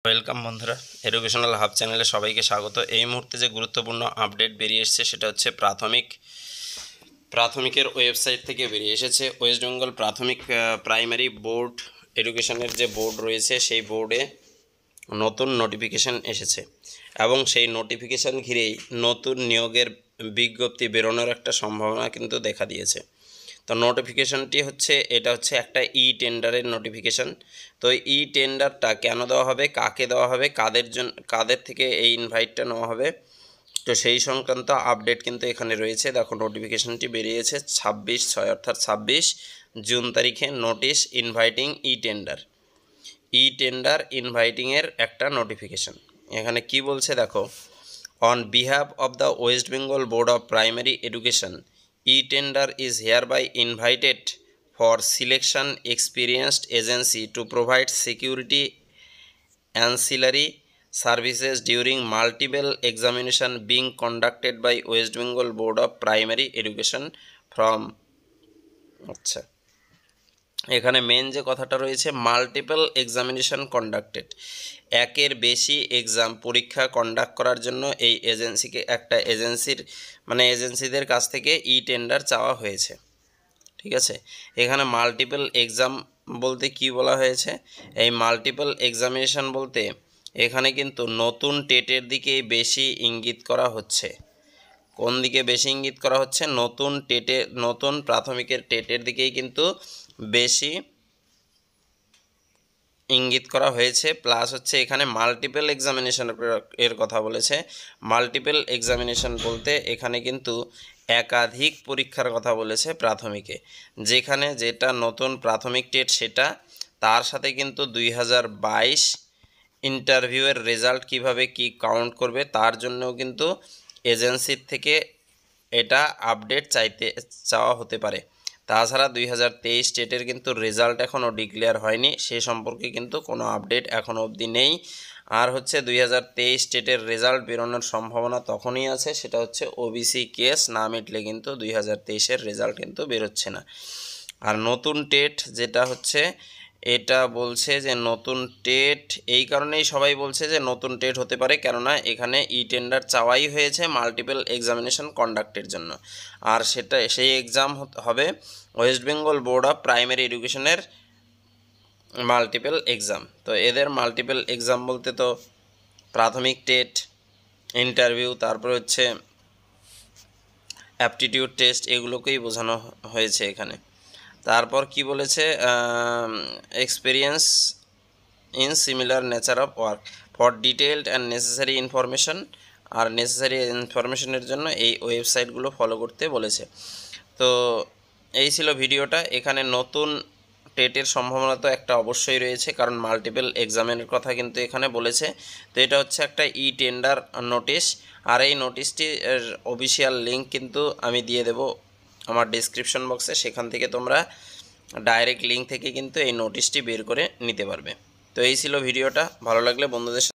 Welcome বন্ধুরা, educational hub চ্যানেলে সবাইকে স্বাগত। এই মুহূর্তে যে গুরুত্বপূর্ণ আপডেট বেরিয়ে এসেছে সেটা হচ্ছে প্রাথমিকের ওয়েবসাইট থেকে বেরিয়ে এসেছে। ওয়েস্ট বেঙ্গল প্রাথমিক প্রাইমারি বোর্ড এডুকেশনের যে বোর্ড রয়েছে সেই বোর্ডে নতুন নোটিফিকেশান এসেছে এবং সেই নোটিফিকেশান ঘিরেই নতুন নিয়োগের বিজ্ঞপ্তি বেরোনোর একটা সম্ভাবনা কিন্তু দেখা দিয়েছে। তো নোটিফিকেশানটি হচ্ছে একটা টেন্ডারের নোটিফিকেশান। তো টেন্ডারটা কেন দেওয়া হবে, কাকে দেওয়া হবে, কাদের থেকে এই ইনভাইটটা নেওয়া হবে, তো সেই সংক্রান্ত আপডেট কিন্তু এখানে রয়েছে। দেখো, নোটিফিকেশানটি বেরিয়েছে 26/6 অর্থাৎ 26 জুন তারিখে। নোটিশ ইনভাইটিং টেন্ডার ইনভাইটিংয়ের একটা নোটিফিকেশান। এখানে কি বলছে দেখো, on behalf of the West Bengal board of primary education, e-tender is hereby invited for selection experienced agency to provide security ancillary services during multiple examination being conducted by West Bengal Board of Primary Education from আচ্ছা, এখানে main যে কথাটা রয়েছে, multiple examination conducted, একের বেশি পরীক্ষা conduct করার জন্য এই এজেন্সিদের কাছ থেকে টেন্ডার চাওয়া হয়েছে। ঠিক আছে, এখানে মাল্টিপল এক্সাম বলতে কি বলা হয়েছে, এই মাল্টিপল এক্সামিনেশন বলতে এখানে কিন্তু নতুন টেটের দিকে বেশি ইঙ্গিত করা হচ্ছে। কোন দিকে বেশি ইঙ্গিত করা হচ্ছে? নতুন প্রাথমিকের টেটের দিকেই কিন্তু বেশি ইঙ্গিত করা হয়েছে। প্লাস হচ্ছে এখানে মাল্টিপল এক্সামিনেশন এর কথা বলেছে। মাল্টিপল এক্সামিনেশন বলতে এখানে কিন্তু একাধিক পরীক্ষার কথা বলেছে প্রাথমিকে। যেখানে যেটা নতুন প্রাথমিক টেট সেটা, তার সাথে কিন্তু 2022 ইন্টারভিউয়ের রেজাল্ট কিভাবে কি কাউন্ট করবে তার জন্যও কিন্তু এজেন্সির থেকে এটা আপডেট চাওয়া হতে পারে। তাছাড়া 2023 টেটের কিন্তু রেজাল্ট এখনও ডিক্লেয়ার হয়নি, সে সম্পর্কে কিন্তু কোনো আপডেট এখনও অবধি নেই। আর হচ্ছে 2023 টেটের রেজাল্ট বেরোনোর সম্ভাবনা তখনই আছে, সেটা হচ্ছে ওবিসি কেস না মিটলে কিন্তু 2023-এর রেজাল্ট কিন্তু বেরোচ্ছে না। আর নতুন টেট যেটা হচ্ছে, এটা বলছে যে নতুন টেট এই কারণেই সবাই বলছে যে নতুন টেট হতে পারে, কেননা এখানে টেন্ডার চাওয়াই হয়েছে মাল্টিপল এক্সামিনেশন কন্ডাক্টের জন্য। আর সেই এক্সাম হবে West Bengal board of primary এডুকেশনের মাল্টিপল এক্সাম। তো এদের মাল্টিপল এক্সাম বলতে তো প্রাথমিক টেট, ইন্টারভিউ, তারপরে হচ্ছে অ্যাপটিটিউড টেস্ট, এগুলোকেই বোঝানো হয়েছে এখানে। তারপর কি বলেছে, experience in similar nature of work for detailed and necessary information. আর নেসেসারি ইনফরমেশনের জন্য এই ওয়েবসাইটগুলো ফলো করতে বলেছে। তো এই ছিল ভিডিওটা। এখানে নতুন টেটের সম্ভাবনা তো একটা অবশ্যই রয়েছে, কারণ মাল্টিপল এক্সামের কথা কিন্তু এখানে বলেছে। তো এটা হচ্ছে একটা টেন্ডার নোটিশ। আর এই নোটিশটির অফিসিয়াল লিঙ্ক কিন্তু আমি দিয়ে দেব আমার ডেসক্রিপশন বক্সে, সেখান থেকে তোমরা ডাইরেক্ট লিঙ্ক থেকে কিন্তু এই নোটিশটি বের করে নিতে পারবে। তো এই ছিল ভিডিওটা। ভালো লাগলে বন্ধুদের